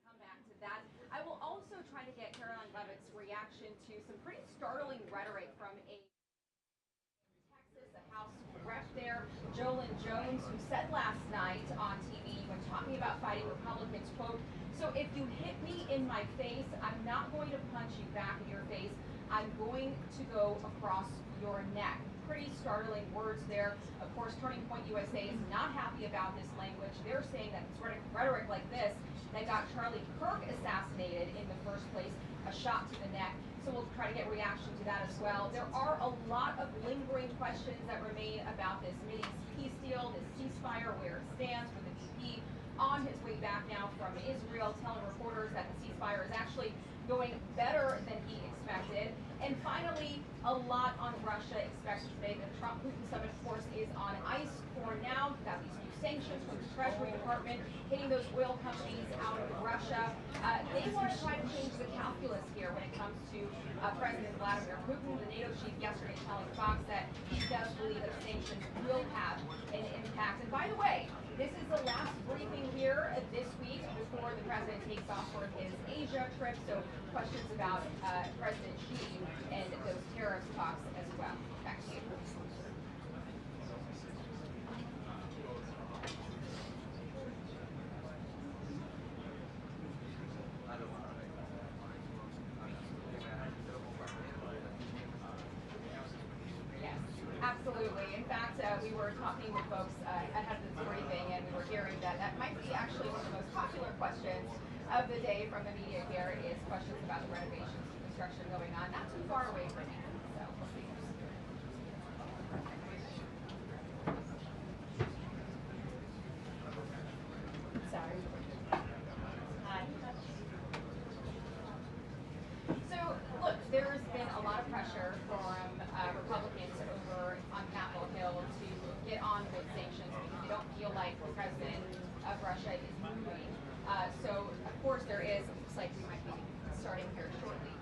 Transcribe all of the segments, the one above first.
Come back to that. I will also try to get Caroline Levitt's reaction to some pretty startling rhetoric from a Texas, a House rep there, Jolyn Jones, who said last night on TV when talking about fighting Republicans, quote, "So if you hit me in my face, I'm not going to punch you back in your face. I'm going to go across your neck." Pretty startling words there. Of course, Turning Point USA is not happy about this language. They're saying that it's rhetoric like this that got Charlie Kirk assassinated in the first place, a shot to the neck. So we'll try to get reaction to that as well. There are a lot of lingering questions that remain about this mini peace deal, this ceasefire, where it stands, with the VP on his way back now from Israel, telling reporters that the ceasefire is actually going better than he expected. And finally, a lot on Russia expected today. The Trump-Putin summit, of course, is on ice for now. We've got these new sanctions from the Treasury Department hitting those oil companies out of Russia. They want to try to change the calculus here when it comes to President Vladimir Putin. The NATO chief yesterday telling Fox that he does believe that sanctions will have an impact. And by the way, this is the last briefing here this week before the president takes off for his Asia trip. So questions about President Xi and those tariffs talks as well. Back to you. Yes, absolutely. In fact, we were talking with folks folks ahead of this briefing, and we were hearing that that might be actually one of the most popular questions of the day from the media here is questions about the renovations and construction going on, not too far away from here. So we'll see. Sorry. Hi. So, look, there's been a lot of pressure from Republicans over on Capitol Hill to get on with sanctions because they don't feel like the president of Russia is moving. So, of course, there is, it looks like we might be starting here shortly.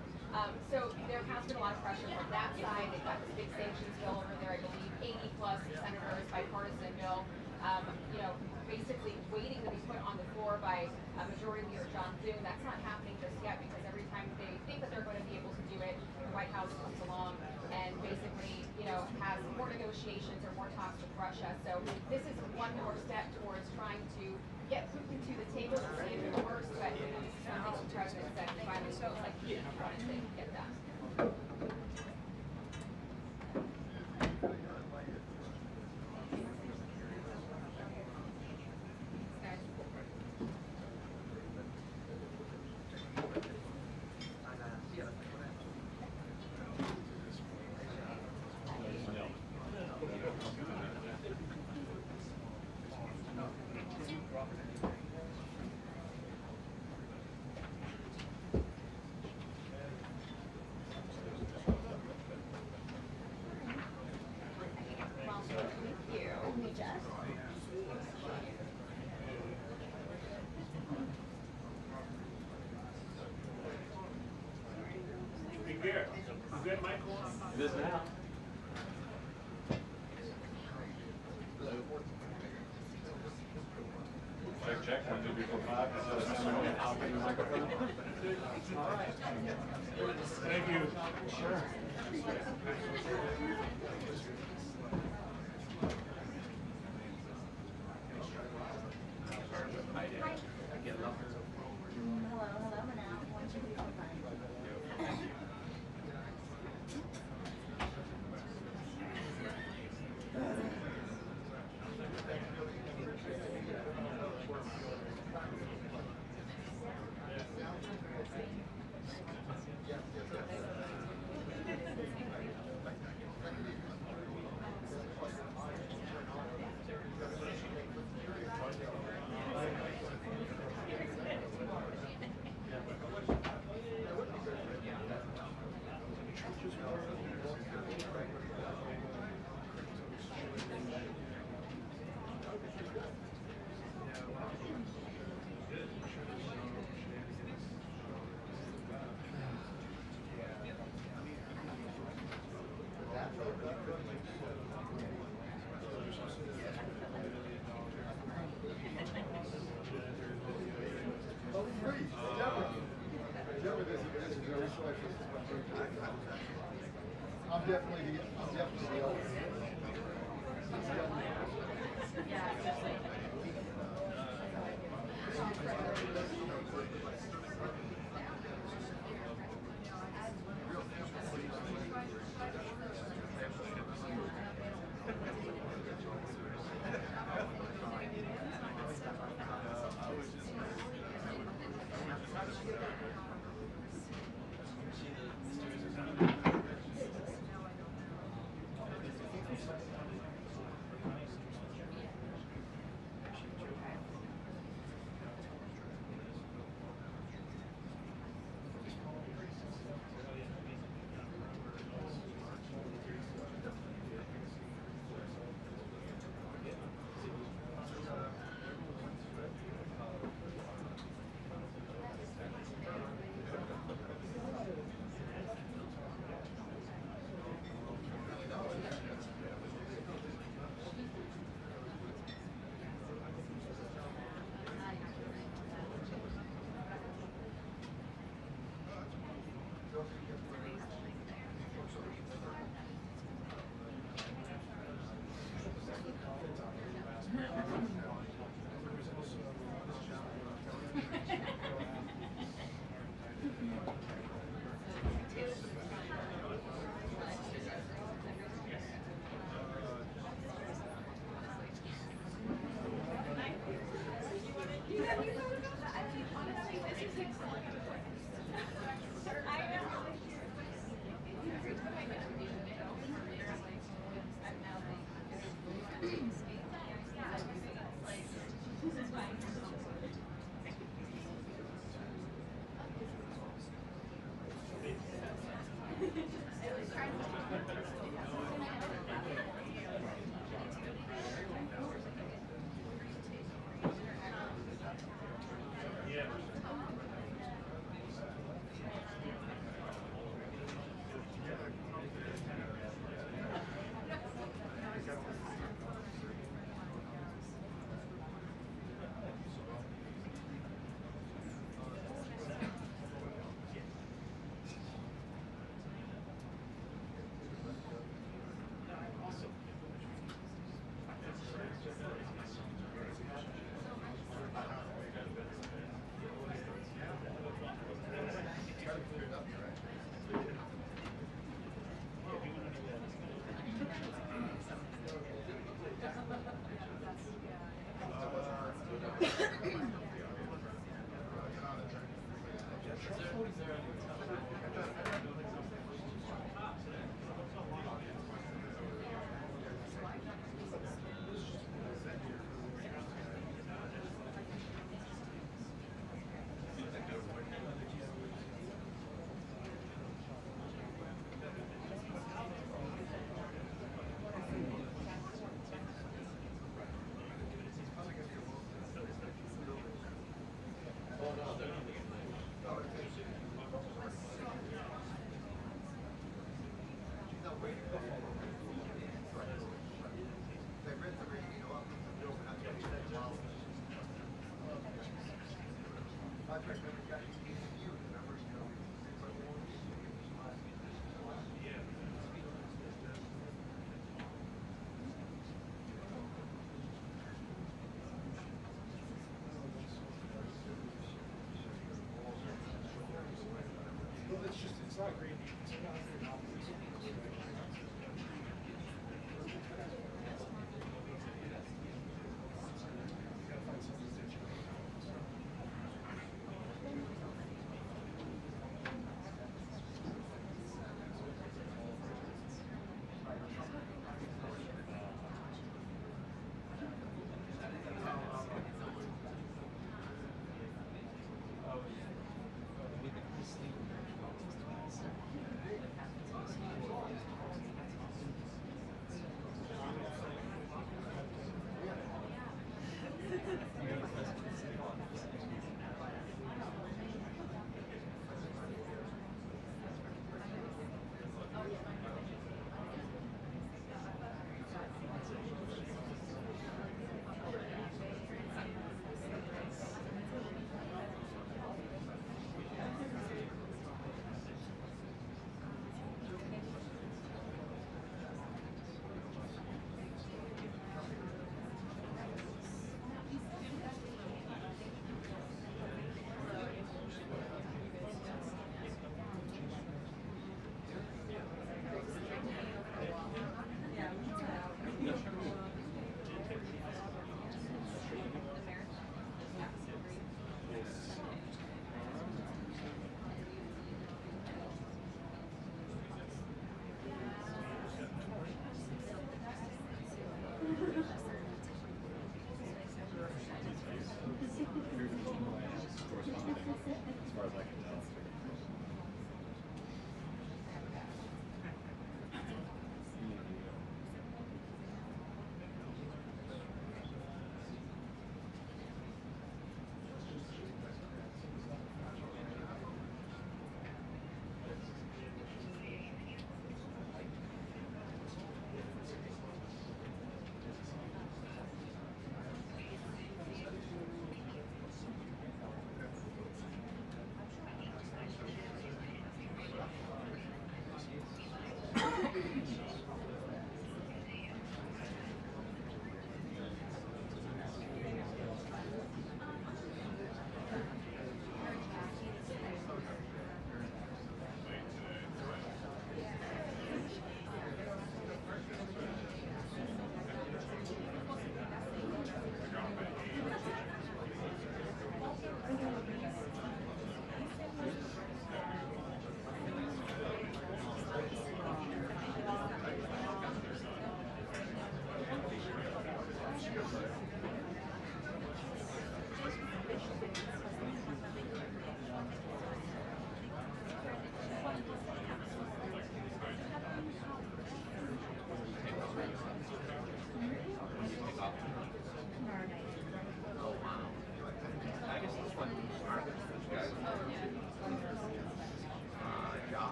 So there has been a lot of pressure from that side. They've got this big sanctions bill over there, I believe 80 plus senators, bipartisan bill, basically waiting to be put on the floor by Majority Leader John Thune. That's not happening just yet because every time they think that they're going to be able to do it, the White House comes along and basically, has more negotiations or more talks with Russia. So this is one more step towards trying to get Putin to the table to see if it works, but this is something the president said he finally feels like he wanted to get done. Here. Is that Michael? It is now. Check. 1, 2, 3, 4, 5. I'll bring the microphone. All right. Thank you. Sure. I'm definitely the elder. It's not great. It's not very As far as I can tell.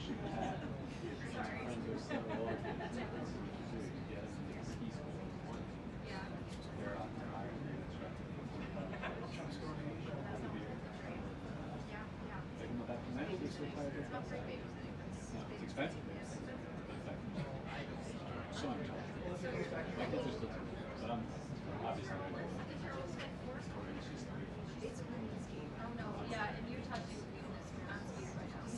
actually had friends who are still older kids to get them into ski school in the morning. They're out there hiring an instructor. Take them back to Mexico, they still play their stuff. It's expensive. But it's like, so I'm tough. My kids are still too, but I'm obviously not going to Yeah, and you're touching on skis right now.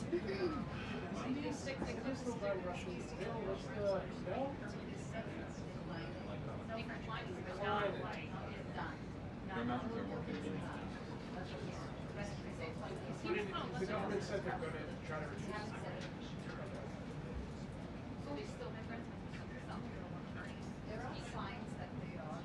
Their mountains are more convenient. The government said they're going to try to reduce it. There are signs that they are,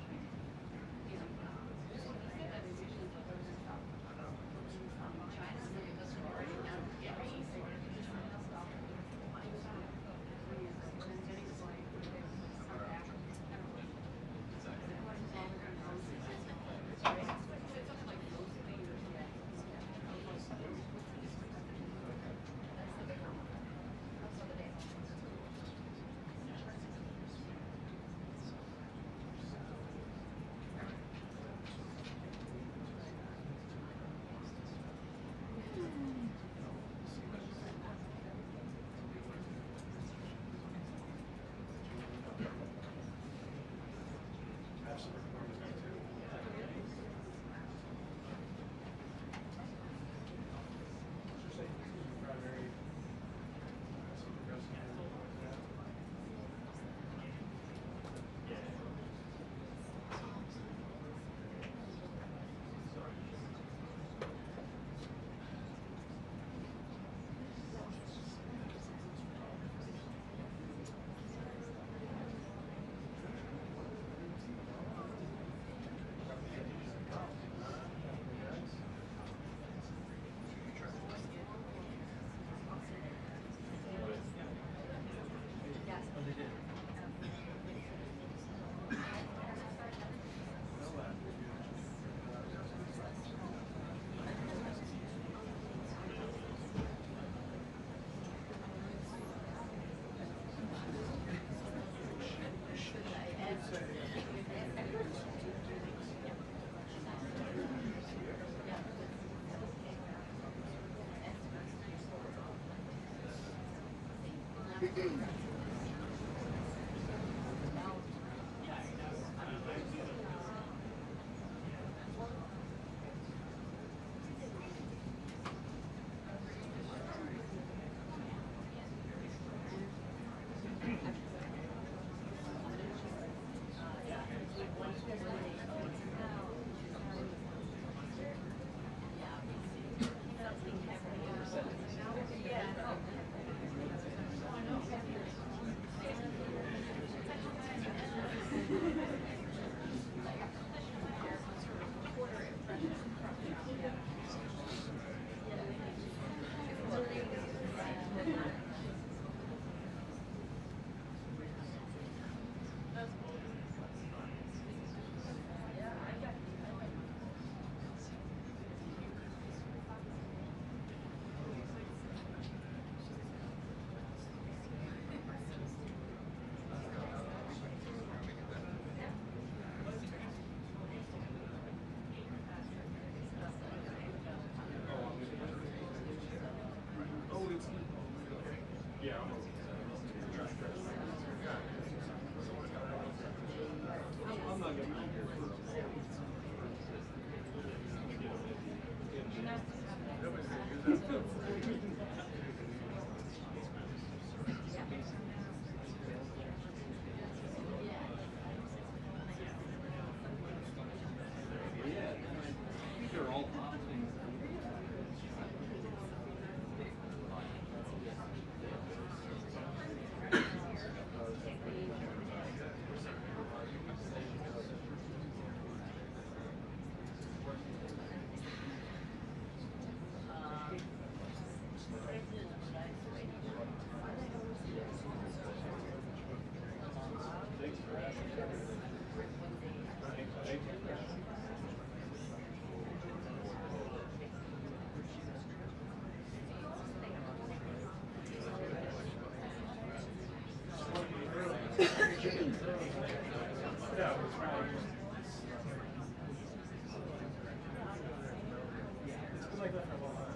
like that for a while.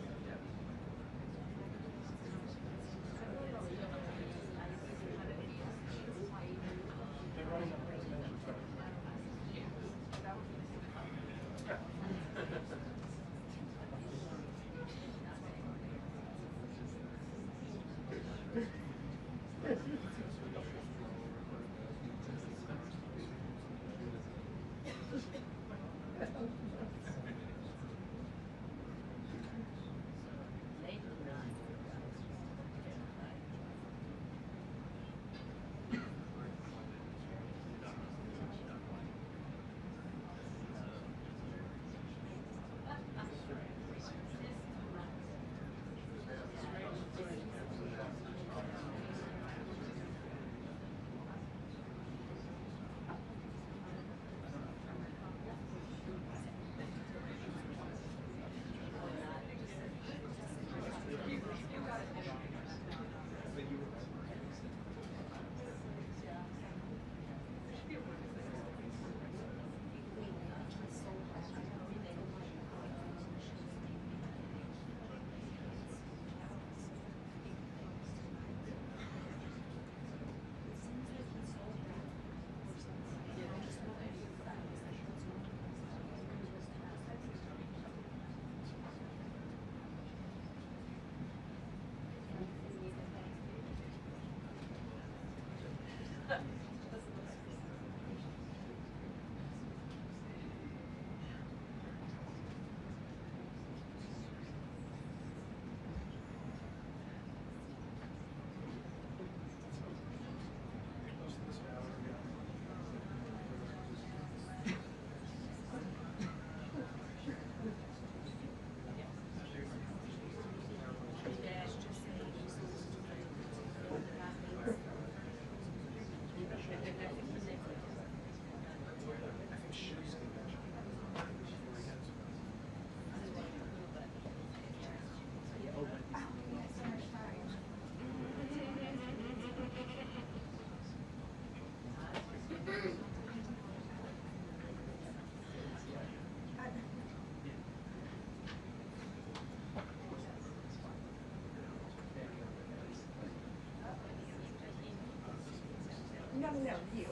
They're running on presidential track. No, you.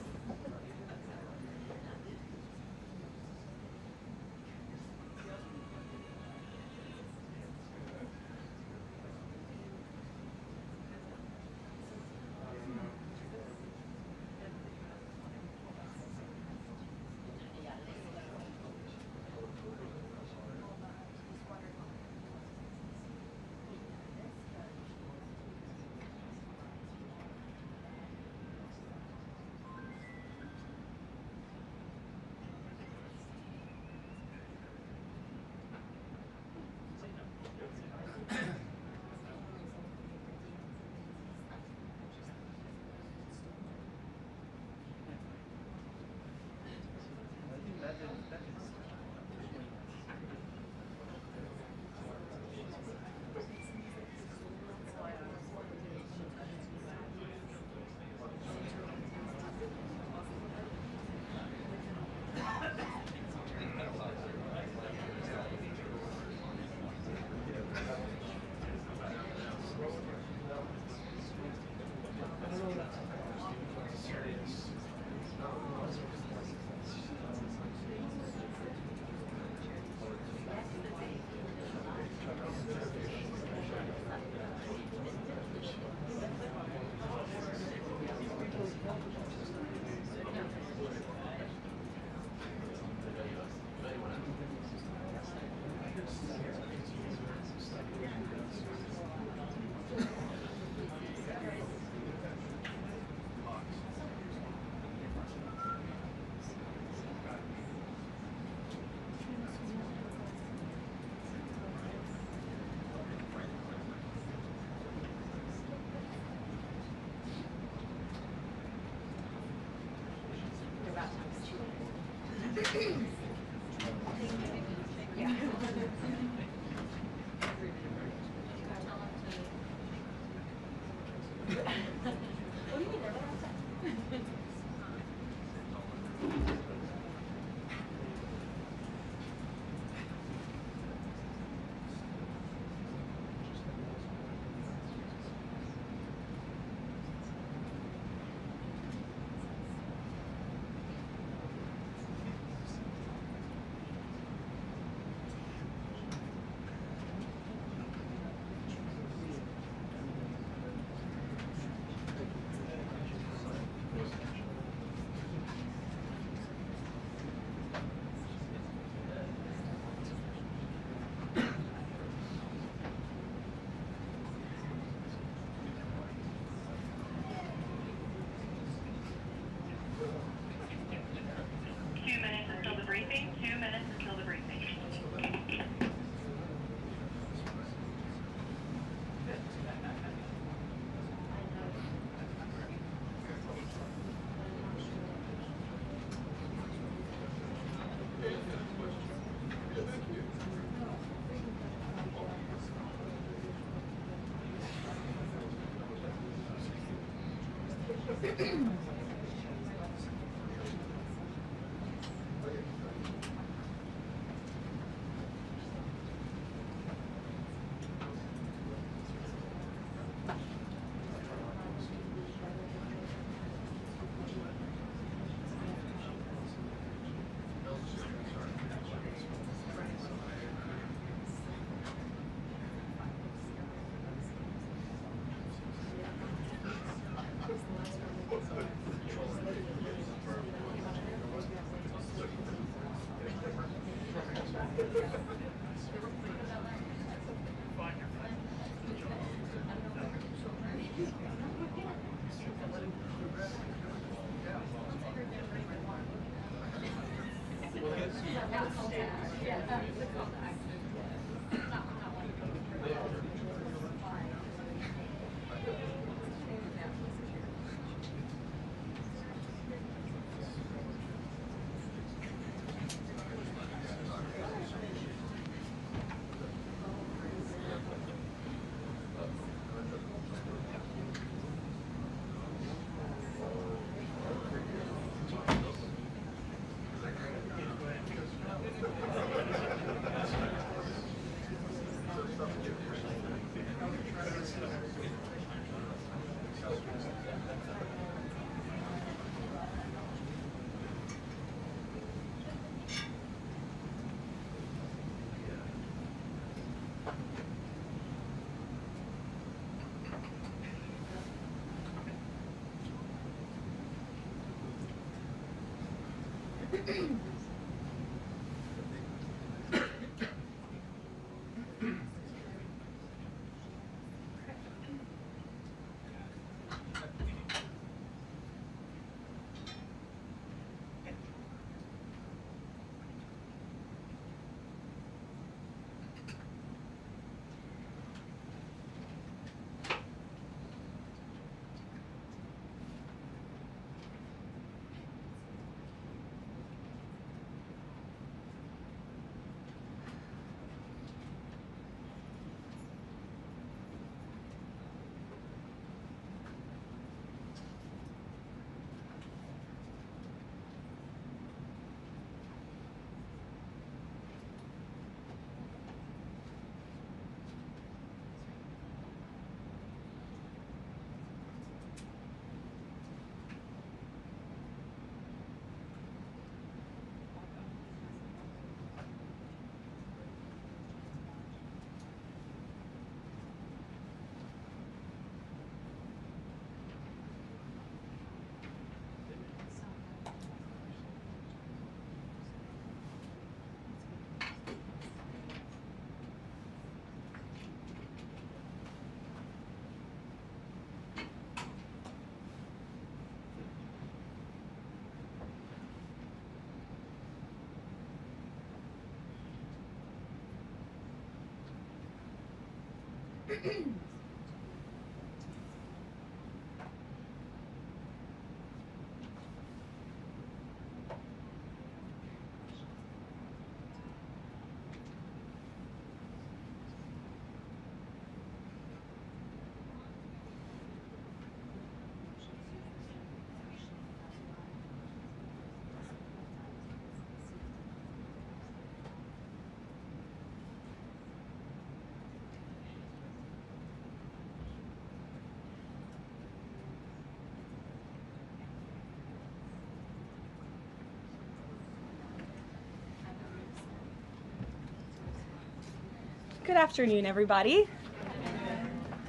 Good afternoon, everybody.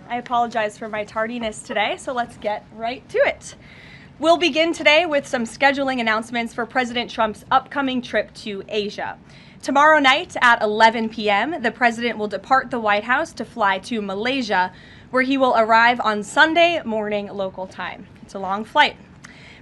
I apologize for my tardiness today, so let's get right to it. We'll begin today with some scheduling announcements for President Trump's upcoming trip to Asia. Tomorrow night at 11 p.m., the president will depart the White House to fly to Malaysia, where he will arrive on Sunday morning local time. It's a long flight.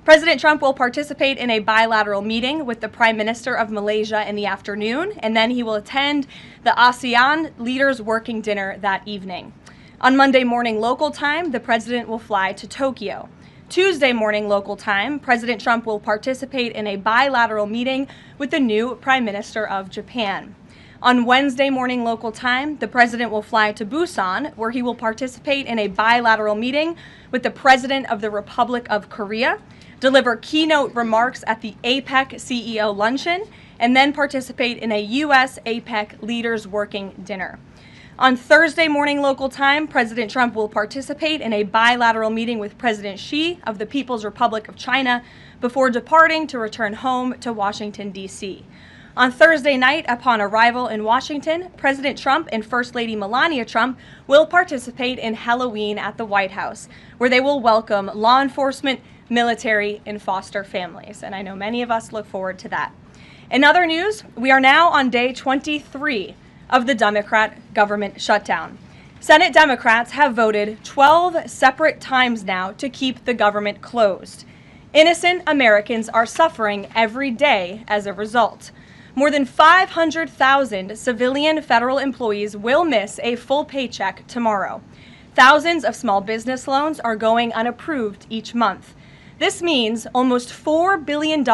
President Trump will participate in a bilateral meeting with the Prime Minister of Malaysia in the afternoon, and then he will attend the ASEAN Leaders Working Dinner that evening. On Monday morning local time, the president will fly to Tokyo. Tuesday morning local time, President Trump will participate in a bilateral meeting with the new Prime Minister of Japan. On Wednesday morning local time, the president will fly to Busan, where he will participate in a bilateral meeting with the president of the Republic of Korea, deliver keynote remarks at the APEC CEO luncheon, and then participate in a U.S. APEC leaders working dinner. On Thursday morning local time, President Trump will participate in a bilateral meeting with President Xi of the People's Republic of China before departing to return home to Washington, D.C. On Thursday night, upon arrival in Washington, President Trump and First Lady Melania Trump will participate in Halloween at the White House, where they will welcome law enforcement, military, and foster families. And I know many of us look forward to that. In other news, we are now on day 23 of the Democrat government shutdown. Senate Democrats have voted 12 separate times now to keep the government closed. Innocent Americans are suffering every day as a result. More than 500,000 civilian federal employees will miss a full paycheck tomorrow. Thousands of small business loans are going unapproved each month. This means almost $4 billion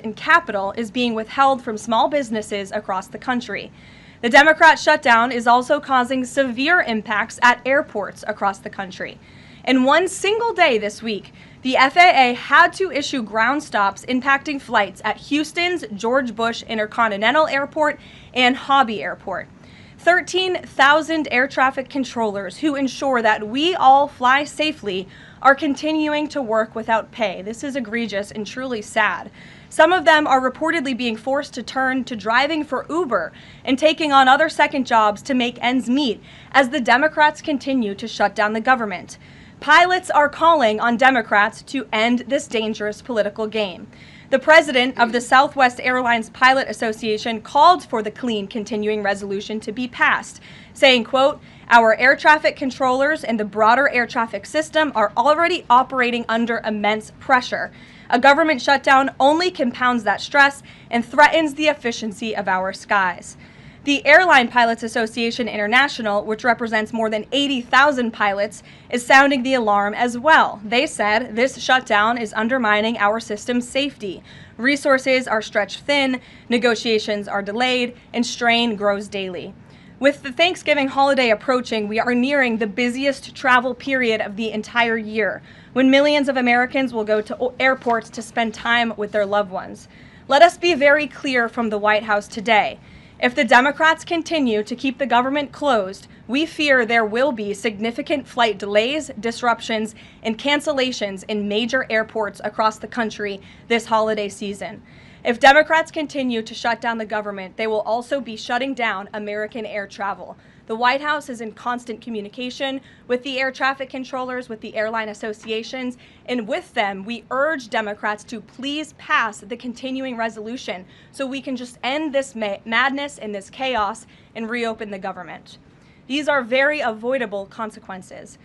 in capital is being withheld from small businesses across the country. The Democrat shutdown is also causing severe impacts at airports across the country. In one single day this week, the FAA had to issue ground stops impacting flights at Houston's George Bush Intercontinental Airport and Hobby Airport. 13,000 air traffic controllers who ensure that we all fly safely are continuing to work without pay. This is egregious and truly sad. Some of them are reportedly being forced to turn to driving for Uber and taking on other second jobs to make ends meet as the Democrats continue to shut down the government. Pilots are calling on Democrats to end this dangerous political game. The president of the Southwest Airlines Pilot Association called for the clean continuing resolution to be passed, saying, quote, "Our air traffic controllers and the broader air traffic system are already operating under immense pressure. A government shutdown only compounds that stress and threatens the efficiency of our skies." The Airline Pilots Association International, which represents more than 80,000 pilots, is sounding the alarm as well. They said this shutdown is undermining our system's safety. Resources are stretched thin, negotiations are delayed, and strain grows daily. With the Thanksgiving holiday approaching, we are nearing the busiest travel period of the entire year, when millions of Americans will go to airports to spend time with their loved ones. Let us be very clear from the White House today. If the Democrats continue to keep the government closed, we fear there will be significant flight delays, disruptions, and cancellations in major airports across the country this holiday season. If Democrats continue to shut down the government, they will also be shutting down American air travel. The White House is in constant communication with the air traffic controllers, with the airline associations, and with them, we urge Democrats to please pass the continuing resolution so we can just end this madness and this chaos and reopen the government. These are very avoidable consequences.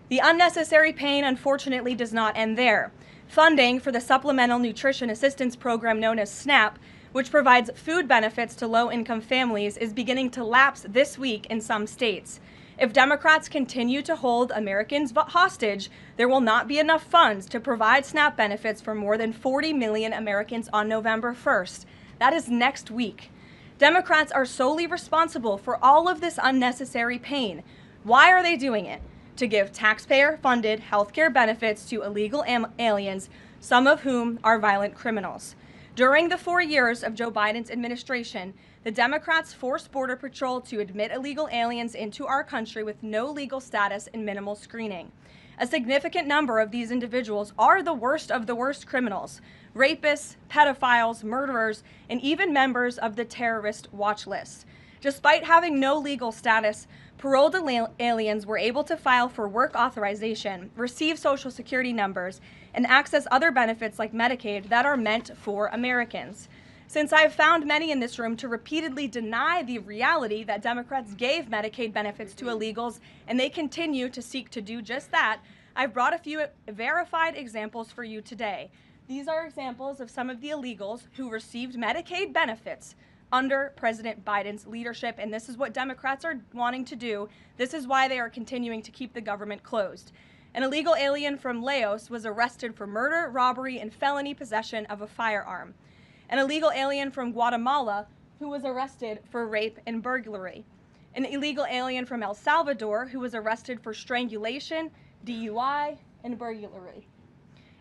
The unnecessary pain, unfortunately, does not end there. Funding for the Supplemental Nutrition Assistance Program known as SNAP, which provides food benefits to low-income families, is beginning to lapse this week in some states. If Democrats continue to hold Americans hostage, there will not be enough funds to provide SNAP benefits for more than 40 million Americans on November 1st. That is next week. Democrats are solely responsible for all of this unnecessary pain. Why are they doing it? To give taxpayer-funded healthcare benefits to illegal aliens, some of whom are violent criminals. During the 4 years of Joe Biden's administration, the Democrats forced Border Patrol to admit illegal aliens into our country with no legal status and minimal screening. A significant number of these individuals are the worst of the worst criminals: rapists, pedophiles, murderers, and even members of the terrorist watch list. Despite having no legal status, paroled aliens were able to file for work authorization, receive Social Security numbers, and access other benefits like Medicaid that are meant for Americans. Since I've found many in this room to repeatedly deny the reality that Democrats gave Medicaid benefits to illegals and they continue to seek to do just that, I've brought a few verified examples for you today. These are examples of some of the illegals who received Medicaid benefits under President Biden's leadership, and this is what Democrats are wanting to do. This is why they are continuing to keep the government closed. An illegal alien from Laos was arrested for murder, robbery, and felony possession of a firearm. An illegal alien from Guatemala who was arrested for rape and burglary, an illegal alien from El Salvador who was arrested for strangulation, DUI, and burglary,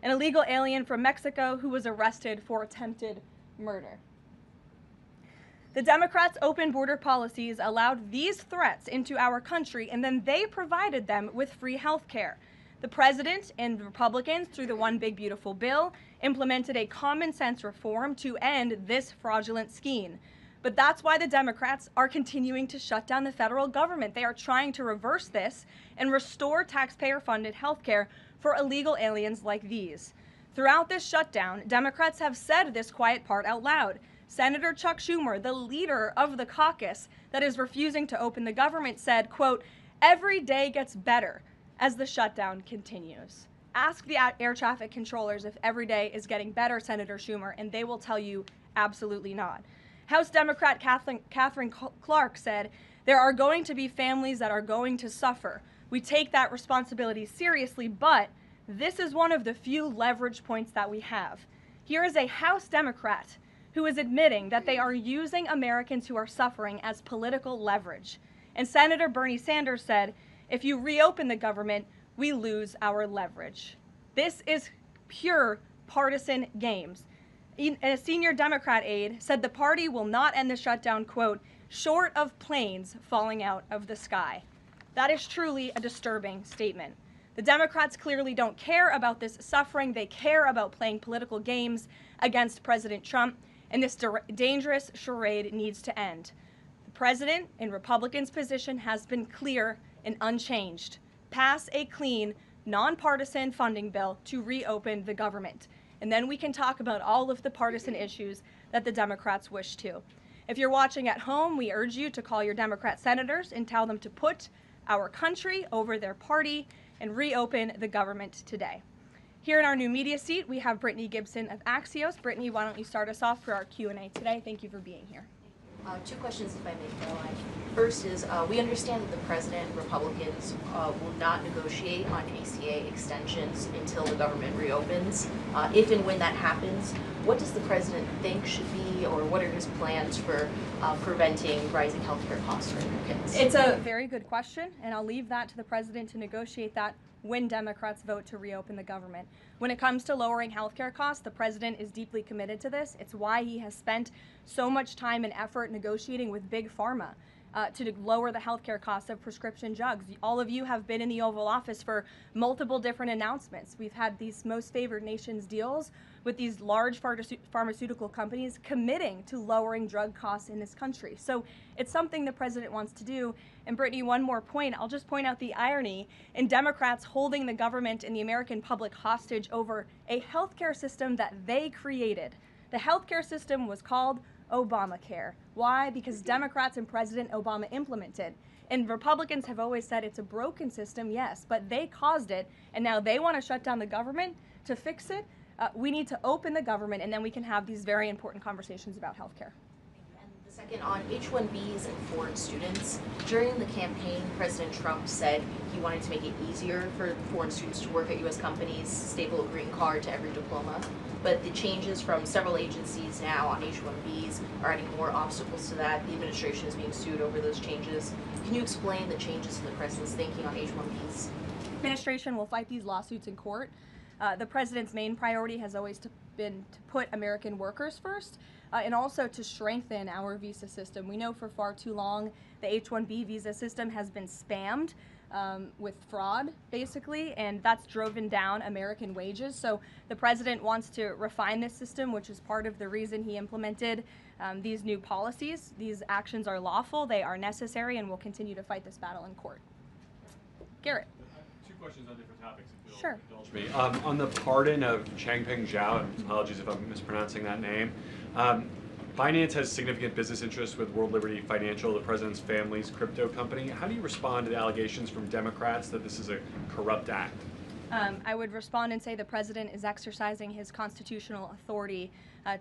an illegal alien from Mexico who was arrested for attempted murder. The Democrats' open border policies allowed these threats into our country, and then they provided them with free health care. The president and Republicans, through the One Big Beautiful Bill, implemented a common sense reform to end this fraudulent scheme. But that's why the Democrats are continuing to shut down the federal government. They are trying to reverse this and restore taxpayer-funded health care for illegal aliens like these. Throughout this shutdown, Democrats have said this quiet part out loud. Senator Chuck Schumer, the leader of the caucus that is refusing to open the government, said, quote, "Every day gets better as the shutdown continues." Ask the air traffic controllers if every day is getting better, Senator Schumer, and they will tell you absolutely not. House Democrat Catherine Clark said, "There are going to be families that are going to suffer. We take that responsibility seriously, but this is one of the few leverage points that we have." Here is a House Democrat who is admitting that they are using Americans who are suffering as political leverage. And Senator Bernie Sanders said, "If you reopen the government, we lose our leverage." This is pure partisan games. A senior Democrat aide said the party will not end the shutdown, quote, "short of planes falling out of the sky." That is truly a disturbing statement. The Democrats clearly don't care about this suffering. They care about playing political games against President Trump, and this dangerous charade needs to end. The president and Republicans' position has been clear and unchanged. Pass a clean, nonpartisan funding bill to reopen the government. And then we can talk about all of the partisan issues that the Democrats wish to. If you're watching at home, we urge you to call your Democrat senators and tell them to put our country over their party and reopen the government today. Here in our new media seat, we have Brittany Gibson of Axios. Brittany, why don't you start us off for our Q&A today? Thank you for being here. Two questions, if I may, Caroline. First is, we understand that the president and Republicans will not negotiate on ACA extensions until the government reopens. If and when that happens, what does the president think should be, or what are his plans for preventing rising healthcare costs for Americans? It's a very good question, and I'll leave that to the president to negotiate that when Democrats vote to reopen the government. When it comes to lowering healthcare costs, the president is deeply committed to this. It's why he has spent so much time and effort negotiating with Big Pharma to lower the healthcare costs of prescription drugs. All of you have been in the Oval Office for multiple different announcements. We've had these most favored nations deals with these large pharmaceutical companies committing to lowering drug costs in this country. So it's something the president wants to do. And Brittany, one more point. I'll just point out the irony in Democrats holding the government and the American public hostage over a healthcare system that they created. The healthcare system was called Obamacare. Why? Because Democrats and President Obama implemented. And Republicans have always said it's a broken system, yes, but they caused it, and now they want to shut down the government to fix it. We need to open the government, and then we can have these very important conversations about healthcare. And the second, on H-1Bs and foreign students, during the campaign, President Trump said he wanted to make it easier for foreign students to work at U.S. companies, staple a green card to every diploma. But the changes from several agencies now on H-1Bs are adding more obstacles to that. The administration is being sued over those changes. Can you explain the changes in the president's thinking on H-1Bs? The administration will fight these lawsuits in court. The president's main priority has always been to put American workers first and also to strengthen our visa system. We know for far too long the H-1B visa system has been spammed with fraud, basically, and that's driven down American wages. So the president wants to refine this system, which is part of the reason he implemented these new policies. These actions are lawful, they are necessary, and we'll continue to fight this battle in court. Garrett. Two questions on different topics, if you'll Sure. indulge me. On the pardon of Changpeng Zhao, and apologies if I'm mispronouncing that name, Binance has significant business interests with World Liberty Financial, the president's family's crypto company. How do you respond to the allegations from Democrats that this is a corrupt act? I would respond and say the president is exercising his constitutional authority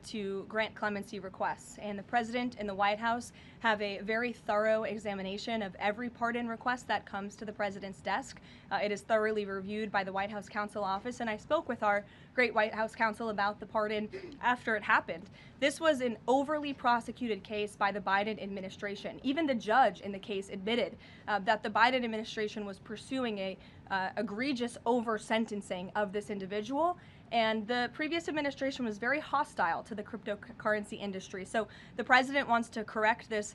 to grant clemency requests. And the President and the White House have a very thorough examination of every pardon request that comes to the President's desk. It is thoroughly reviewed by the White House Counsel Office, and I spoke with our great White House counsel about the pardon after it happened. This was an overly prosecuted case by the Biden administration. Even the judge in the case admitted that the Biden administration was pursuing a egregious over-sentencing of this individual, and the previous administration was very hostile to the cryptocurrency industry. So the President wants to correct this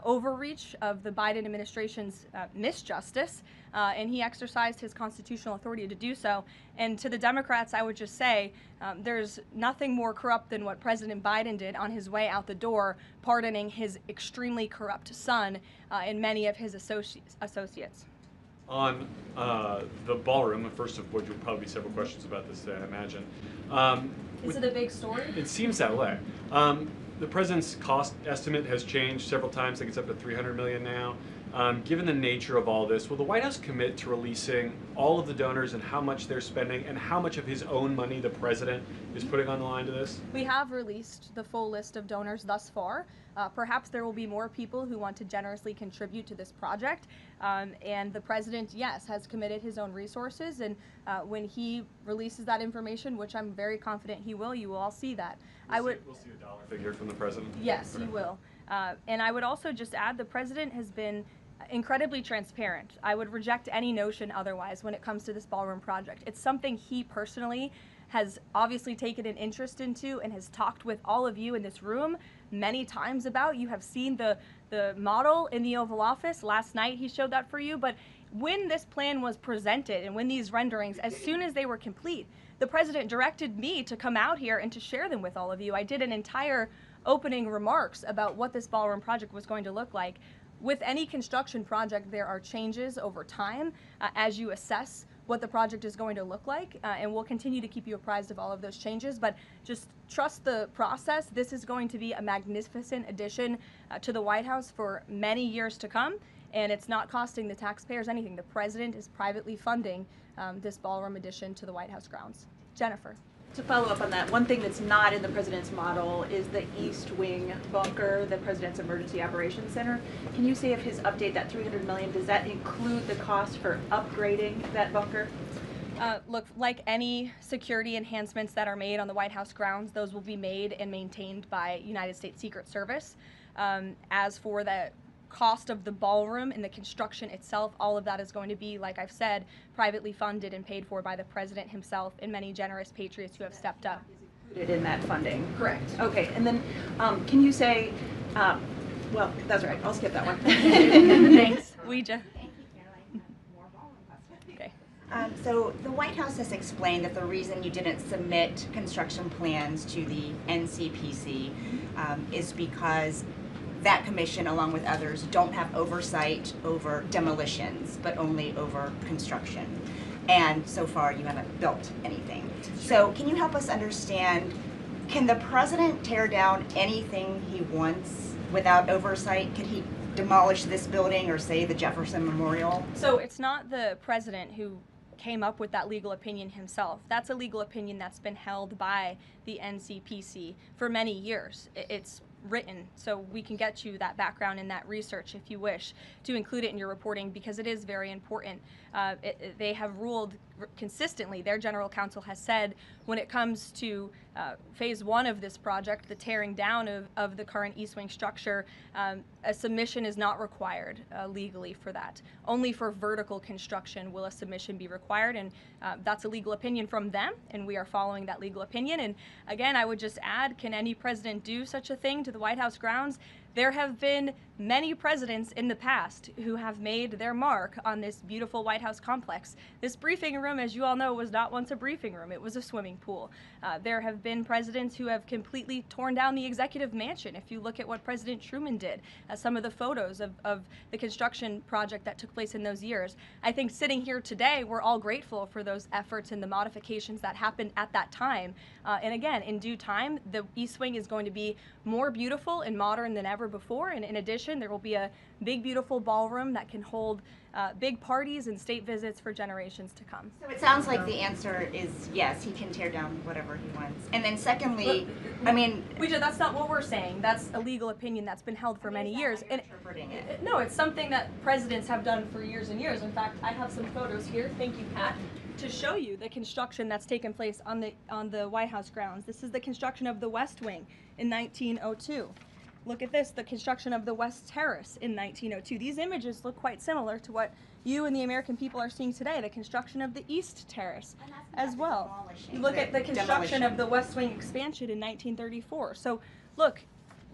overreach of the Biden administration's misjustice, and he exercised his constitutional authority to do so. And to the Democrats, I would just say there's nothing more corrupt than what President Biden did on his way out the door, pardoning his extremely corrupt son and many of his associates. On the ballroom, the first of which will probably be several questions about this today, I imagine. Is it a big story? It seems that way. The president's cost estimate has changed several times. I think it's up to $300 million now. Given the nature of all this, will the White House commit to releasing all of the donors and how much they're spending and how much of his own money the president is putting on the line to this? We have released the full list of donors thus far. Perhaps there will be more people who want to generously contribute to this project. And the president, yes, has committed his own resources. And when he releases that information, which I'm very confident he will, you will all see that. We'll see a dollar figure from the president? Yes, you will. And I would also just add the president has been incredibly transparent. I would reject any notion otherwise when it comes to this ballroom project. It's something he personally has obviously taken an interest into and has talked with all of you in this room many times about. You have seen the model in the Oval Office. Last night he showed that for you. But when this plan was presented and when these renderings, as soon as they were complete, the president directed me to come out here and to share them with all of you. I did an entire opening remarks about what this ballroom project was going to look like. With any construction project, there are changes over time as you assess what the project is going to look like, and we'll continue to keep you apprised of all of those changes, but just trust the process. This is going to be a magnificent addition to the White House for many years to come, and it's not costing the taxpayers anything. The president is privately funding this ballroom addition to the White House grounds. Jennifer. To follow up on that, one thing that's not in the president's model is the East Wing bunker, the president's emergency operations center. Can you say if his update, that $300 million, does that include the cost for upgrading that bunker? Look, like any security enhancements that are made on the White House grounds, those will be made and maintained by United States Secret Service. As for the cost of the ballroom and the construction itself, all of that is going to be, like I've said, privately funded and paid for by the president himself and many generous patriots who have stepped up. Included in that funding? Correct. Okay, and then can you say, well, that's all right, I'll skip that one. Thanks, Ouija. Okay. So the White House has explained that the reason you didn't submit construction plans to the NCPC is because that commission, along with others, don't have oversight over demolitions, but only over construction. And so far, you haven't built anything. So can you help us understand, can the president tear down anything he wants without oversight? Could he demolish this building or, say, the Jefferson Memorial? So it's not the president who came up with that legal opinion himself. That's a legal opinion that's been held by the NCPC for many years. It's written, so we can get you that background and that research if you wish to include it in your reporting, because it is very important. They have ruled consistently, their general counsel has said, when it comes to phase one of this project, the tearing down of the current East Wing structure, a submission is not required legally for that. Only for vertical construction will a submission be required, and that's a legal opinion from them, and we are following that legal opinion. And again, I would just add, can any president do such a thing to the White House grounds? There have been many presidents in the past who have made their mark on this beautiful White House complex. This briefing room, as you all know, was not once a briefing room. It was a swimming pool. There have been presidents who have completely torn down the executive mansion. If you look at what President Truman did, some of the photos of the construction project that took place in those years, I think sitting here today, we're all grateful for those efforts and the modifications that happened at that time. And again, in due time, the East Wing is going to be more beautiful and modern than ever ever before. And in addition, there will be a big, beautiful ballroom that can hold big parties and state visits for generations to come. So it sounds like the answer is yes, he can tear down whatever he wants. And then secondly, that's not what we're saying. That's a legal opinion that's been held for many years. And interpreting it. no, it's something that presidents have done for years and years. In fact, I have some photos here. Thank you, Pat, to show you the construction that's taken place on the White House grounds. This is the construction of the West Wing in 1902. Look at this, the construction of the West Terrace in 1902. These images look quite similar to what you and the American people are seeing today, the construction of the East Terrace as well. You look at the construction of the West Wing expansion in 1934. So look,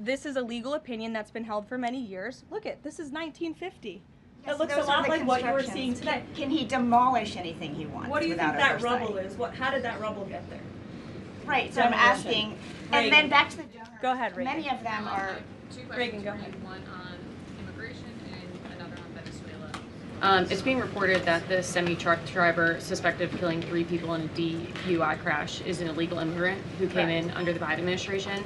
this is a legal opinion that's been held for many years. Look at, this is 1950. It looks a lot like what you were seeing today. Can he demolish anything he wants? What do you think without that oversight? rubble is? How did that rubble get there? Right, so I'm asking, and then back to the donors. Go ahead, Reagan. Many of them are. Two Reagan, questions. go ahead. One on immigration and another on Venezuela. It's being reported that the semi-truck driver suspected of killing 3 people in a DUI crash is an illegal immigrant who came in under the Biden administration.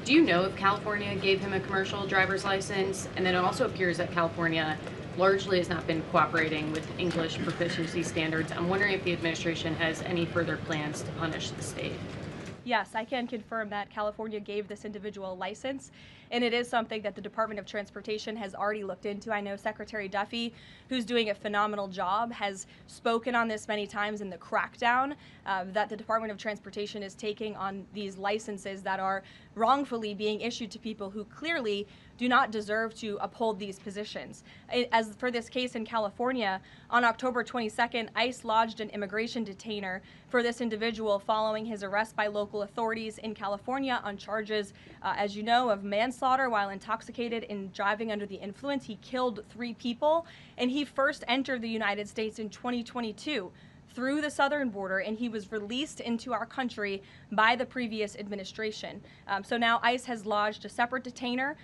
Do you know if California gave him a commercial driver's license? And then it also appears that California largely has not been cooperating with English proficiency standards. I'm wondering if the administration has any further plans to punish the state. Yes, I can confirm that California gave this individual a license, and it is something that the Department of Transportation has already looked into. I know Secretary Duffy, who's doing a phenomenal job, has spoken on this many times in the crackdown that the Department of Transportation is taking on these licenses that are wrongfully being issued to people who clearly do not deserve to uphold these positions. As for this case in California, on October 22nd, ICE lodged an immigration detainer for this individual following his arrest by local authorities in California on charges, as you know, of manslaughter while intoxicated and driving under the influence. He killed 3 people, and he first entered the United States in 2022 through the southern border, and he was released into our country by the previous administration. So now ICE has lodged a separate detainer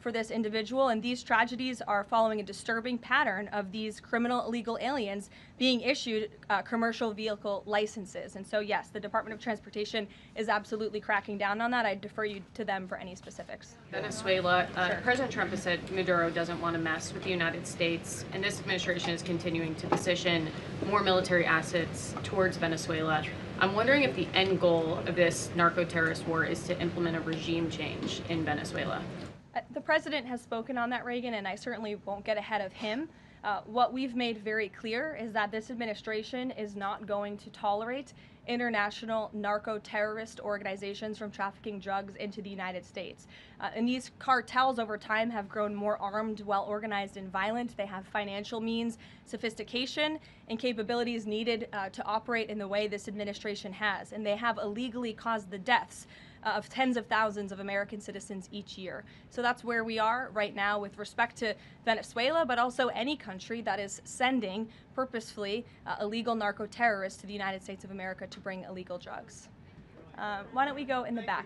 for this individual, and these tragedies are following a disturbing pattern of these criminal illegal aliens being issued commercial vehicle licenses. And so yes, the Department of Transportation is absolutely cracking down on that. I defer you to them for any specifics. Venezuela, President Trump has said Maduro doesn't want to mess with the United States, and this administration is continuing to position more military assets towards Venezuela. I'm wondering if the end goal of this narco-terrorist war is to implement a regime change in Venezuela. The president has spoken on that, Reagan, and I certainly won't get ahead of him. What we've made very clear is that this administration is not going to tolerate international narco-terrorist organizations from trafficking drugs into the United States. And these cartels over time have grown more armed, well-organized, and violent. They have financial means, sophistication, and capabilities needed to operate in the way this administration has. And they have illegally caused the deaths of tens of thousands of American citizens each year. So that's where we are right now with respect to Venezuela, but also any country that is sending purposefully illegal narco-terrorists to the United States of America to bring illegal drugs. Why don't we go in the back?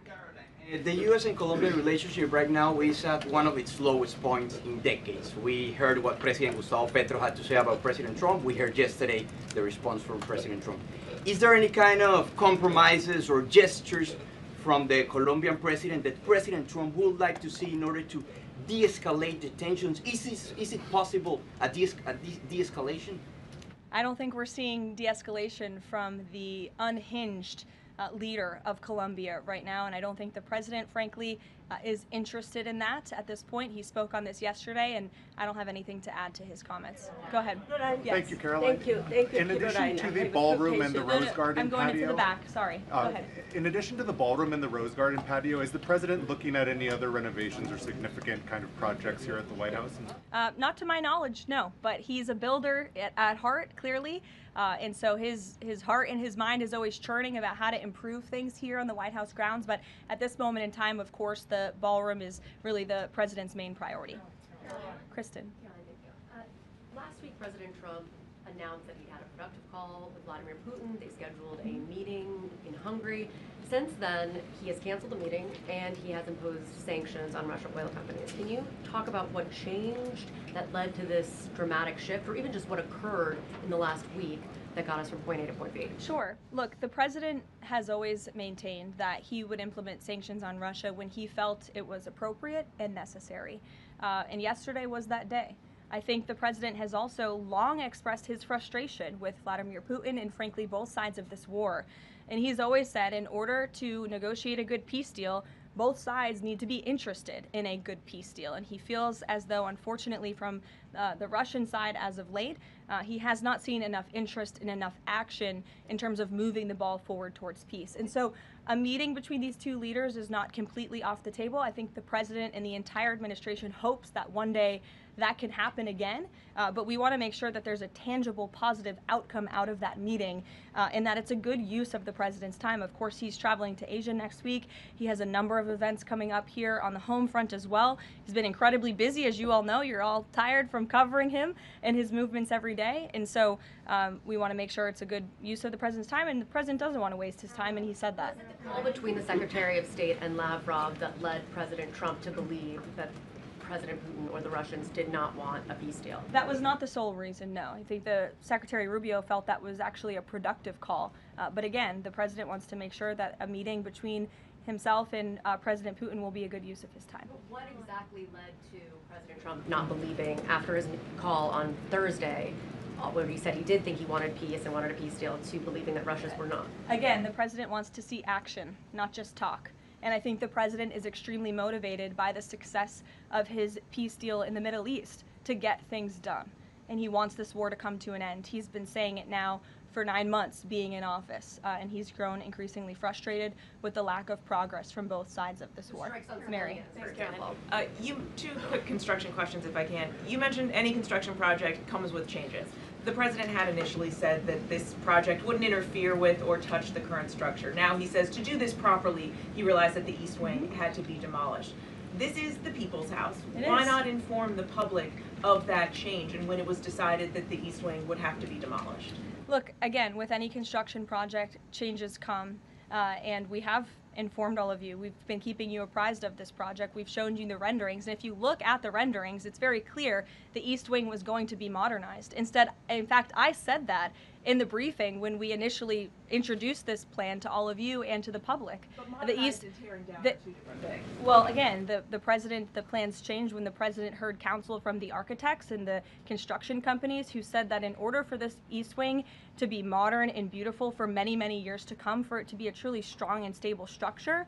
The U.S. and Colombia relationship right now is at one of its lowest points in decades. We heard what President Gustavo Petro had to say about President Trump. We heard yesterday the response from President Trump. Is there any kind of compromises or gestures from the Colombian president that President Trump would like to see in order to de-escalate the tensions? Is it possible a de-escalation? I don't think we're seeing de-escalation from the unhinged leader of Colombia right now, and I don't think the president, frankly, is interested in that at this point. He spoke on this yesterday, and I don't have anything to add to his comments. Go ahead. Yes. Thank you, Caroline. Thank you. In addition to the ballroom and the Rose Garden I'm going patio, into the back, sorry. Go ahead. In addition to the ballroom and the Rose Garden patio, is the president looking at any other renovations or significant kind of projects here at the White House? Not to my knowledge, no, but he's a builder at heart, clearly. And so his heart and his mind is always churning about how to improve things here on the White House grounds. But at this moment in time, of course, the ballroom is really the president's main priority. Kristen. Last week, President Trump announced that he had a productive call with Vladimir Putin. They scheduled a meeting in Hungary. Since then, he has canceled the meeting and he has imposed sanctions on Russian oil companies. Can you talk about what changed that led to this dramatic shift, or even just what occurred in the last week that got us from point A to point B? Sure. Look, the president has always maintained that he would implement sanctions on Russia when he felt it was appropriate and necessary. And yesterday was that day. I think the president has also long expressed his frustration with Vladimir Putin and frankly both sides of this war. And he's always said in order to negotiate a good peace deal, both sides need to be interested in a good peace deal. And he feels as though, unfortunately, from the Russian side as of late, he has not seen enough interest and enough action in terms of moving the ball forward towards peace. And so a meeting between these two leaders is not completely off the table. I think the president and the entire administration hopes that one day that can happen again, but we want to make sure that there's a tangible, positive outcome out of that meeting, and that it's a good use of the president's time. Of course, he's traveling to Asia next week. He has a number of events coming up here on the home front as well. He's been incredibly busy, as you all know. You're all tired from covering him and his movements every day, and so we want to make sure it's a good use of the president's time, and the president doesn't want to waste his time, and he said that. All between the Secretary of State and Lavrov that led President Trump to believe that President Putin or the Russians did not want a peace deal? That was not the sole reason, no. I think the Secretary Rubio felt that was actually a productive call. But again, the president wants to make sure that a meeting between himself and President Putin will be a good use of his time. But what exactly led to President Trump not believing, after his call on Thursday, where he said he did think he wanted peace and wanted a peace deal, to believing that Russians were not? Again, the president wants to see action, not just talk. And I think the president is extremely motivated by the success of his peace deal in the Middle East to get things done. And he wants this war to come to an end. He's been saying it now for 9 months being in office, and he's grown increasingly frustrated with the lack of progress from both sides of this war. Mary. For example. Two quick construction questions, if I can. You mentioned any construction project comes with changes. The president had initially said that this project wouldn't interfere with or touch the current structure. Now he says to do this properly, he realized that the East Wing had to be demolished. This is the people's house. Why not inform the public of that change and when it was decided that the East Wing would have to be demolished? Look, again, with any construction project, changes come, and we have informed all of you. We've been keeping you apprised of this project. We've shown you the renderings, and if you look at the renderings, it's very clear the East Wing was going to be modernized. Instead, in fact, I said that in the briefing when we initially introduced this plan to all of you and to the public. But modernized and tearing down are two different things. Well, again, the plans changed when the president heard counsel from the architects and the construction companies who said that in order for this East Wing to be modern and beautiful for many, many years to come, for it to be a truly strong and stable structure,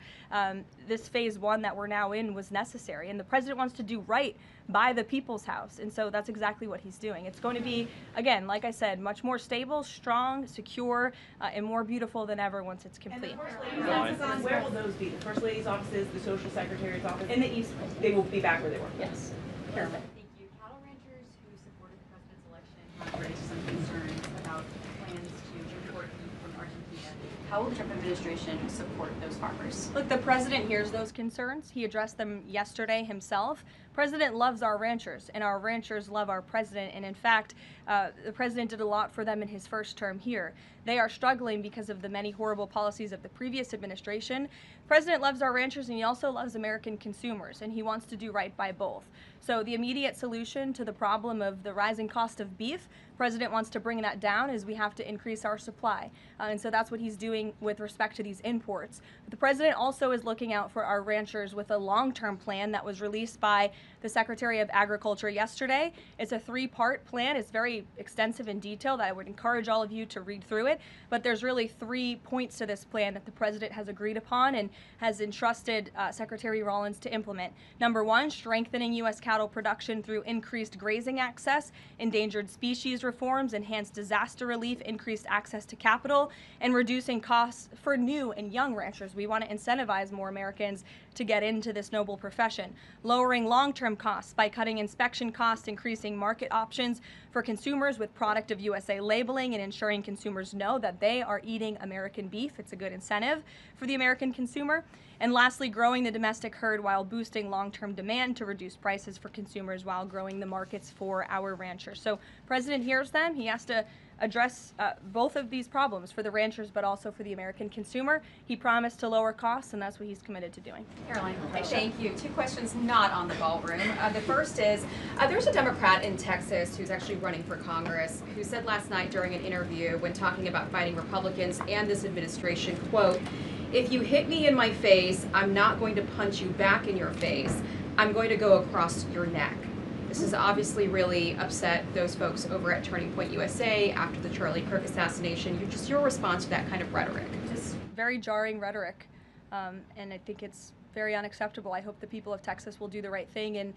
this phase one that we're now in was necessary. And the president wants to do right by the people's house. And so that's exactly what he's doing. It's going to be, again, like I said, much more stable, strong, secure, and more beautiful than ever once it's complete. And the First Lady's offices, where will those be? The First Lady's offices, the Social Secretary's office? In the East Wing. They will be back where they were? Yes. Perfect. Thank you. Cattle ranchers who supported the president's election have raised some concerns about plans to import beef from Argentina. How will the Trump administration support those farmers? Look, the president hears those concerns. He addressed them yesterday himself. President loves our ranchers, and our ranchers love our president. And in fact, the president did a lot for them in his first term here. They are struggling because of the many horrible policies of the previous administration. The president loves our ranchers, and he also loves American consumers, and he wants to do right by both. So the immediate solution to the problem of the rising cost of beef, the president wants to bring that down, is we have to increase our supply. And so that's what he's doing with respect to these imports. But the president also is looking out for our ranchers with a long-term plan that was released by the Secretary of Agriculture yesterday. It's a 3-part plan. It's very extensive and detailed. I would encourage all of you to read through it. But there's really 3 points to this plan that the president has agreed upon and has entrusted Secretary Rollins to implement. Number 1, strengthening U.S. cattle production through increased grazing access, endangered species reforms, enhanced disaster relief, increased access to capital, and reducing costs for new and young ranchers. We want to incentivize more Americans to get into this noble profession, lowering long-term costs by cutting inspection costs, increasing market options for consumers with product of USA labeling, and ensuring consumers know that they are eating American beef. It's a good incentive for the American consumer. And lastly, growing the domestic herd while boosting long-term demand to reduce prices for consumers while growing the markets for our ranchers. So President hears them. He has to address both of these problems for the ranchers, but also for the American consumer. He promised to lower costs, and that's what he's committed to doing. Caroline, thank you. Two questions not on the ballroom. The first is, there's a Democrat in Texas who's actually running for Congress who said last night during an interview when talking about fighting Republicans and this administration, quote, "If you hit me in my face, I'm not going to punch you back in your face. I'm going to go across your neck." This has obviously really upset those folks over at Turning Point USA after the Charlie Kirk assassination. Your response to that kind of rhetoric? Just very jarring rhetoric, and I think it's very unacceptable. I hope the people of Texas will do the right thing and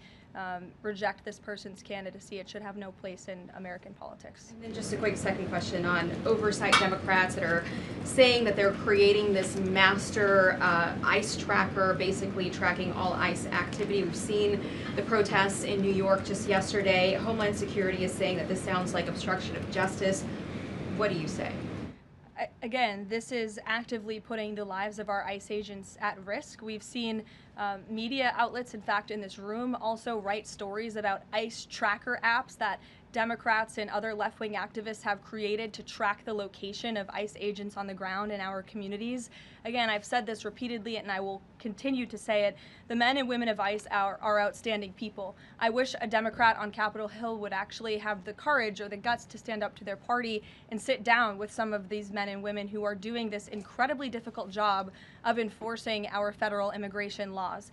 reject this person's candidacy. It should have no place in American politics. And then just a quick second question on oversight Democrats that are saying that they're creating this master ICE tracker, basically tracking all ICE activity. We've seen the protests in New York just yesterday. Homeland Security is saying that this sounds like obstruction of justice. What do you say? Again, this is actively putting the lives of our ICE agents at risk. We've seen media outlets, in fact, in this room also write stories about ICE tracker apps that Democrats and other left-wing activists have created to track the location of ICE agents on the ground in our communities. Again, I've said this repeatedly and I will continue to say it. The men and women of ICE are outstanding people. I wish a Democrat on Capitol Hill would actually have the courage or the guts to stand up to their party and sit down with some of these men and women who are doing this incredibly difficult job of enforcing our federal immigration laws.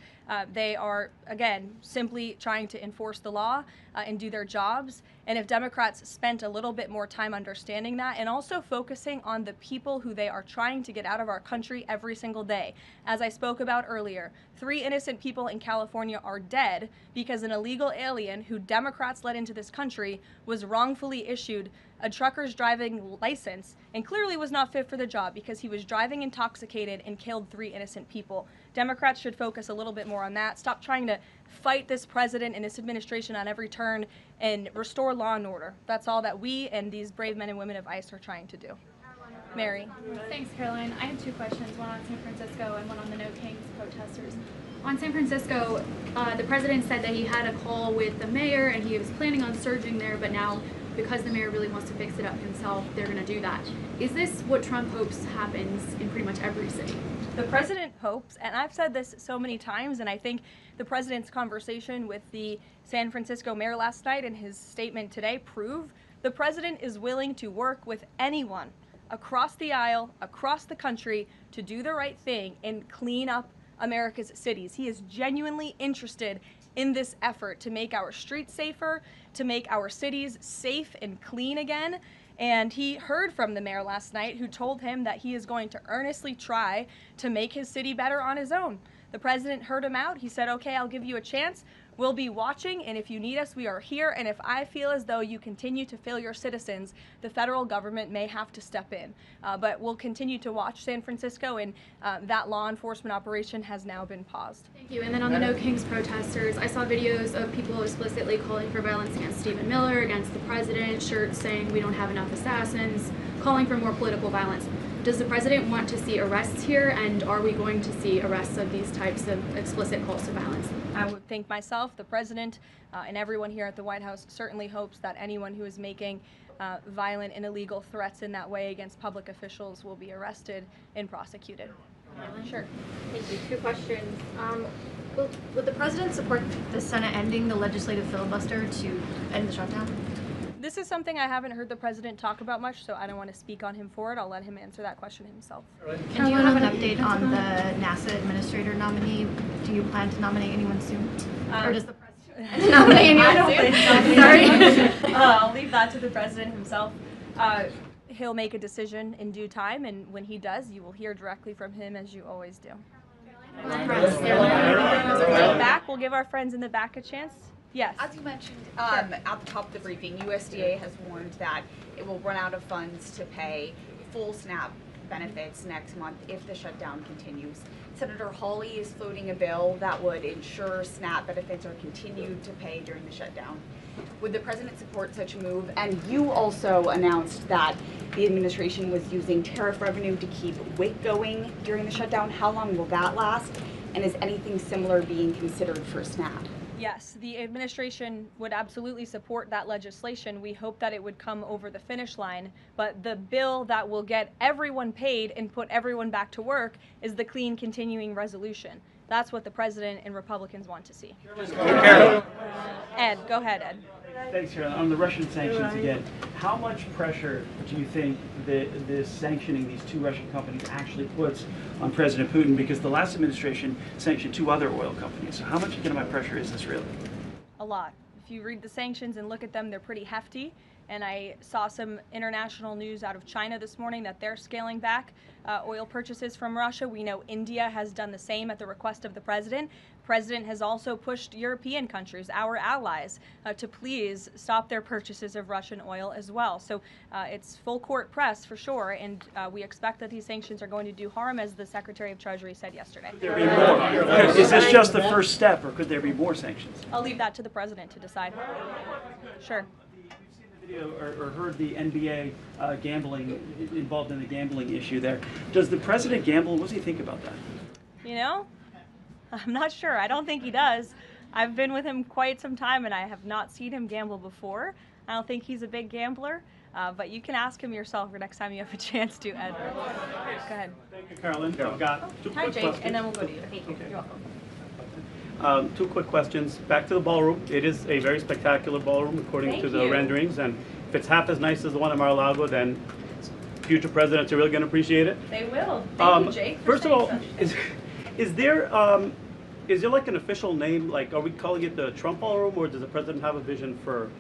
They are, again, simply trying to enforce the law and do their jobs. And if Democrats spent a little bit more time understanding that and also focusing on the people who they are trying to get out of our country every single day. As I spoke about earlier, 3 innocent people in California are dead because an illegal alien who Democrats let into this country was wrongfully issued a trucker's driving license and clearly was not fit for the job because he was driving intoxicated and killed 3 innocent people. Democrats should focus a little bit more on that. Stop trying to fight this president and this administration on every turn and restore law and order. That's all that we and these brave men and women of ICE are trying to do. Mary. Thanks, Caroline. I have 2 questions, one on San Francisco and one on the No Kings protesters. On San Francisco, the president said that he had a call with the mayor and he was planning on surging there, but now because the mayor really wants to fix it up himself, they're going to do that. Is this what Trump hopes happens in pretty much every city? The president hopes, and I've said this so many times, and I think the president's conversation with the San Francisco mayor last night and his statement today prove the president is willing to work with anyone across the aisle, across the country, to do the right thing and clean up America's cities. He is genuinely interested in this effort to make our streets safer, to make our cities safe and clean again. And he heard from the mayor last night who told him that he is going to earnestly try to make his city better on his own. The president heard him out. He said, okay, I'll give you a chance. We'll be watching, and if you need us, we are here. And if I feel as though you continue to fail your citizens, the federal government may have to step in. But we'll continue to watch San Francisco, and that law enforcement operation has now been paused. Thank you. And then on the No Kings protesters, I saw videos of people explicitly calling for violence against Stephen Miller, against the president, shirts saying we don't have enough assassins, calling for more political violence. Does the president want to see arrests here, and are we going to see arrests of these types of explicit calls to violence? I would think myself, the president, and everyone here at the White House certainly hopes that anyone who is making violent and illegal threats in that way against public officials will be arrested and prosecuted. Sure. Thank you. 2 questions. Would the president support the Senate ending the legislative filibuster to end the shutdown? This is something I haven't heard the president talk about much, so I don't want to speak on him for it. I'll let him answer that question himself. And do you have an update on the NASA administrator nominee? Do you plan to nominate anyone soon? Or does the president nominate anyone soon? Sorry. I'll leave that to the president himself. He'll make a decision in due time, and when he does, you will hear directly from him, as you always do. Back, we'll give our friends in the back a chance. Yes. As you mentioned at the top of the briefing, USDA has warned that it will run out of funds to pay full SNAP benefits next month if the shutdown continues. Senator Hawley is floating a bill that would ensure SNAP benefits are continued to pay during the shutdown. Would the president support such a move? And you also announced that the administration was using tariff revenue to keep WIC going during the shutdown. How long will that last? And is anything similar being considered for SNAP? Yes, the administration would absolutely support that legislation. We hope that it would come over the finish line, but the bill that will get everyone paid and put everyone back to work is the clean continuing resolution. That's what the president and Republicans want to see. Ed, go ahead, Ed. Thanks, Carolyn. On the Russian sanctions again, how much pressure do you think this sanctioning these two Russian companies actually puts on President Putin? Because the last administration sanctioned 2 other oil companies. So how much economic pressure is this really? A lot. If you read the sanctions and look at them, they're pretty hefty. And I saw some international news out of China this morning that they're scaling back oil purchases from Russia. We know India has done the same at the request of the president. The president has also pushed European countries, our allies, to please stop their purchases of Russian oil as well. So it's full court press for sure, and we expect that these sanctions are going to do harm, as the Secretary of Treasury said yesterday. Could there be more? Is this just the first step, or could there be more sanctions? I'll leave that to the president to decide. Sure. Or heard the NBA gambling, involved in the gambling issue there. Does the president gamble? What does he think about that? You know, I'm not sure. I don't think he does. I've been with him quite some time and I have not seen him gamble before. I don't think he's a big gambler, but you can ask him yourself the next time you have a chance to, Ed. Go ahead. Thank you, Carolyn. I've got 2 Hi, quick Jake, questions. and then we'll go to you. Thank you. Okay. You're welcome. 2 quick questions. Back to the ballroom. It is a very spectacular ballroom according Thank to the you. renderings, and if it's half as nice as the one in Mar-a-Lago, then future presidents are really going to appreciate it. They will. Thank you, Jake. First of all, is there like an official name? Like, are we calling it the Trump Ballroom, or does the president have a vision for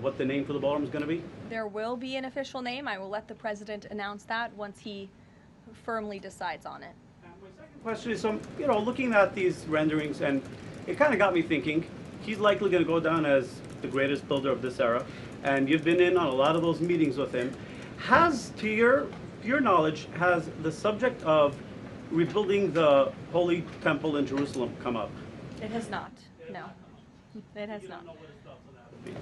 what the name for the ballroom is going to be? There will be an official name. I will let the president announce that once he firmly decides on it. Question is, looking at these renderings, and it kind of got me thinking, he's likely going to go down as the greatest builder of this era, and you've been in on a lot of those meetings with him. Has, to your knowledge, has the subject of rebuilding the Holy Temple in Jerusalem come up? It has not. No. It has not.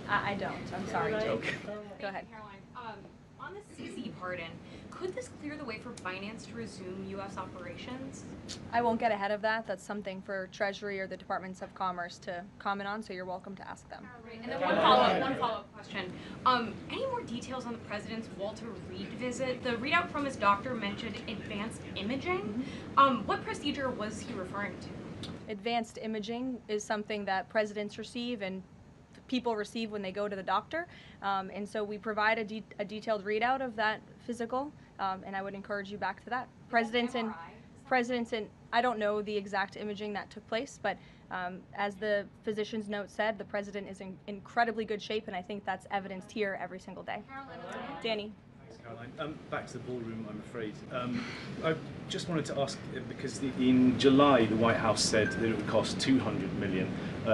I don't. I'm sorry, Jake. Go ahead. Caroline, on the CC pardon, could this clear the way for finance to resume U.S. operations? I won't get ahead of that. That's something for Treasury or the Departments of Commerce to comment on, so you're welcome to ask them. And then one follow-up question. Any more details on the president's Walter Reed visit? The readout from his doctor mentioned advanced imaging. What procedure was he referring to? Advanced imaging is something that presidents receive and people receive when they go to the doctor, and so we provide a detailed readout of that physical, and I would encourage you back to that. Presidents and I don't know the exact imaging that took place, but as the physician's note said, the president is in incredibly good shape, and I think that's evidenced here every single day. Danny. Caroline, back to the ballroom, I'm afraid. I just wanted to ask, because in July the White House said that it would cost $200 million.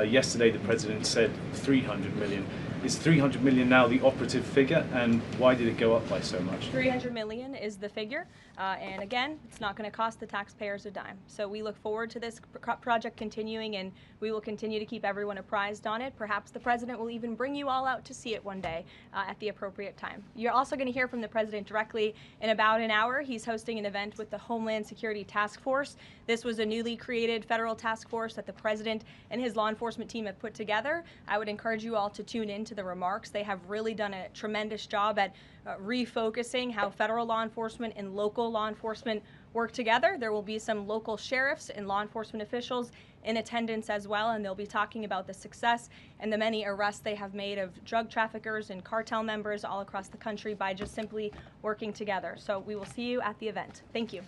Yesterday the president said $300 million. Is $300 million now the operative figure, and why did it go up by so much? $300 million is the figure, and again, it's not going to cost the taxpayers a dime. So we look forward to this project continuing, and we will continue to keep everyone apprised on it. Perhaps the president will even bring you all out to see it one day at the appropriate time. You're also going to hear from the president directly in about an hour. He's hosting an event with the Homeland Security Task Force. This was a newly created federal task force that the president and his law enforcement team have put together. I would encourage you all to tune in to the remarks. They have really done a tremendous job at refocusing how federal law enforcement and local law enforcement work together. There will be some local sheriffs and law enforcement officials in attendance as well, and they'll be talking about the success and the many arrests they have made of drug traffickers and cartel members all across the country by just simply working together. So we will see you at the event. Thank you.